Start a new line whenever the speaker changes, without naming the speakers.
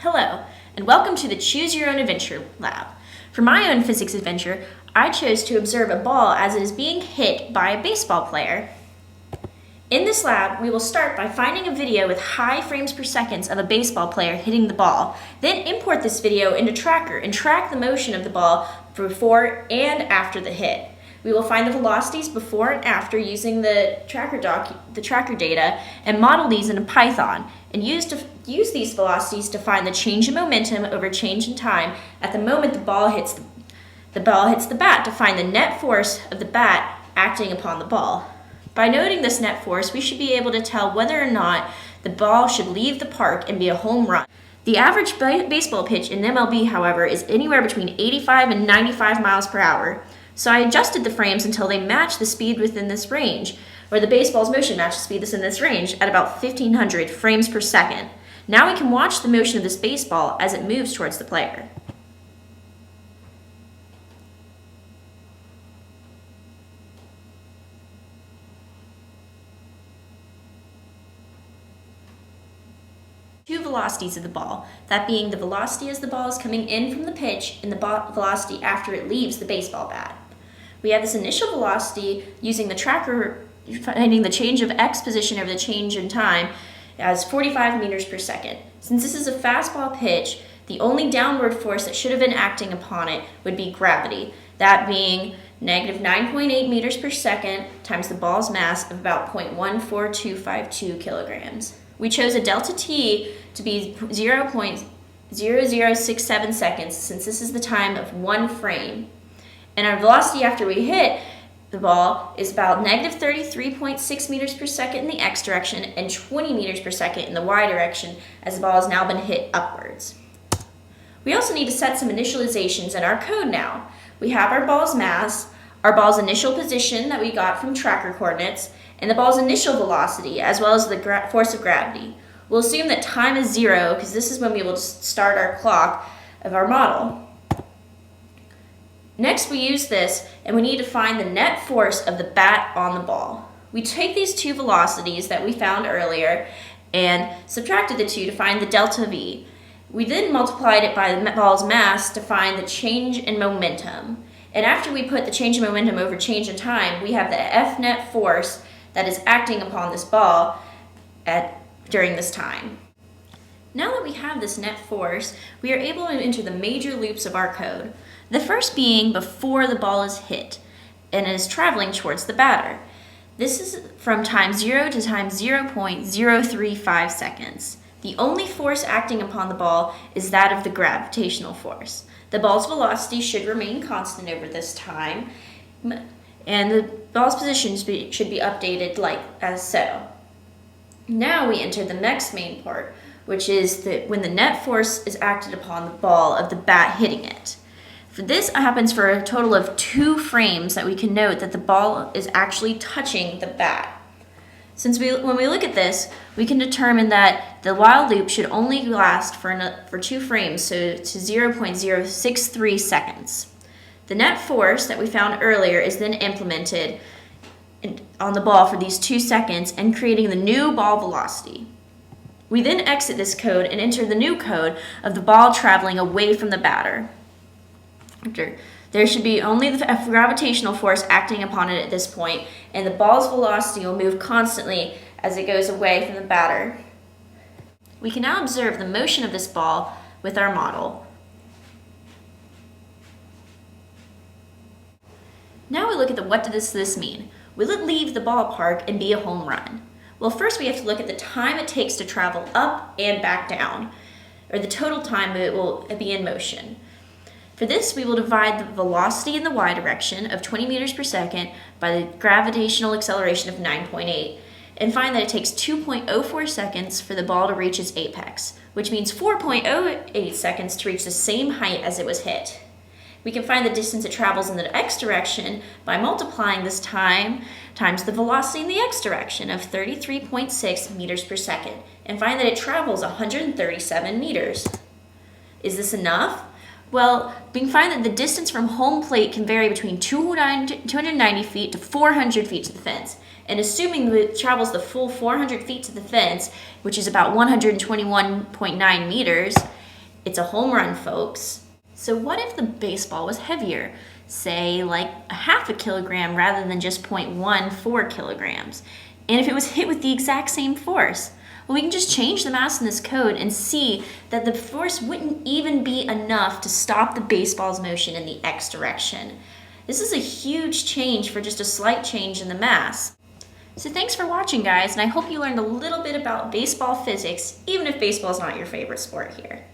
Hello, and welcome to the Choose Your Own Adventure Lab. For my own physics adventure, I chose to observe a ball as it is being hit by a baseball player. In this lab, we will start by finding a video with high frames per second of a baseball player hitting the ball, then import this video into Tracker and track the motion of the ball before and after the hit. We will find the velocities before and after using the tracker data and model these in Python and use these velocities to find the change in momentum over change in time at the moment the ball hits the bat to find the net force of the bat acting upon the ball. By noting this net force, we should be able to tell whether or not the ball should leave the park and be a home run. The average baseball pitch in MLB, however, is anywhere between 85 and 95 miles per hour. So I adjusted the frames until they match the speed within this range, or the baseball's motion matches the speed that's in this range at about 1500 frames per second. Now we can watch the motion of this baseball as it moves towards the player. Two velocities of the ball, that being the velocity as the ball is coming in from the pitch and the velocity after it leaves the baseball bat. We have this initial velocity using the tracker, finding the change of x position over the change in time as 45 meters per second. Since this is a fastball pitch, the only downward force that should have been acting upon it would be gravity, that being negative 9.8 meters per second times the ball's mass of about 0.14252 kilograms. We chose a delta t to be 0.0067 seconds since this is the time of one frame. And our velocity after we hit the ball is about negative 33.6 meters per second in the x direction and 20 meters per second in the y direction as the ball has now been hit upwards. We also need to set some initializations in our code now. We have our ball's mass, our ball's initial position that we got from tracker coordinates, and the ball's initial velocity, as well as the force of gravity. We'll assume that time is 0 because this is when we will start our clock of our model. Next, we use this and we need to find the net force of the bat on the ball. We take these two velocities that we found earlier and subtracted the two to find the delta V. We then multiplied it by the ball's mass to find the change in momentum. And after we put the change in momentum over change in time, we have the F net force that is acting upon this ball during this time. Now that we have this net force, we are able to enter the major loops of our code. The first being before the ball is hit and is traveling towards the batter. This is from time 0 to time 0.035 seconds. The only force acting upon the ball is that of the gravitational force. The ball's velocity should remain constant over this time, and the ball's position should be updated as so. Now we enter the next main part, which is when the net force is acted upon the ball of the bat hitting it. For this happens for a total of 2 frames that we can note that the ball is actually touching the bat. When we look at this, we can determine that the while loop should only last for 2 frames, so to 0.063 seconds. The net force that we found earlier is then implemented on the ball for these 2 seconds and creating the new ball velocity. We then exit this code and enter the new code of the ball traveling away from the batter. There should be only the gravitational force acting upon it at this point, and the ball's velocity will move constantly as it goes away from the batter. We can now observe the motion of this ball with our model. Now we look at what does this mean? Will it leave the ballpark and be a home run? Well, first we have to look at the time it takes to travel up and back down, or the total time it will be in motion. For this, we will divide the velocity in the y direction of 20 meters per second by the gravitational acceleration of 9.8 and find that it takes 2.04 seconds for the ball to reach its apex, which means 4.08 seconds to reach the same height as it was hit. We can find the distance it travels in the x direction by multiplying this time times the velocity in the x direction of 33.6 meters per second and find that it travels 137 meters. Is this enough? Well, we can find that the distance from home plate can vary between 290 feet to 400 feet to the fence. And assuming that it travels the full 400 feet to the fence, which is about 121.9 meters, It's a home run, folks. So what if the baseball was heavier? Say like a half a kilogram rather than just 0.14 kilograms. And if it was hit with the exact same force? Well, we can just change the mass in this code and see that the force wouldn't even be enough to stop the baseball's motion in the x direction. This is a huge change for just a slight change in the mass. So thanks for watching, guys, and I hope you learned a little bit about baseball physics, even if baseball is not your favorite sport here.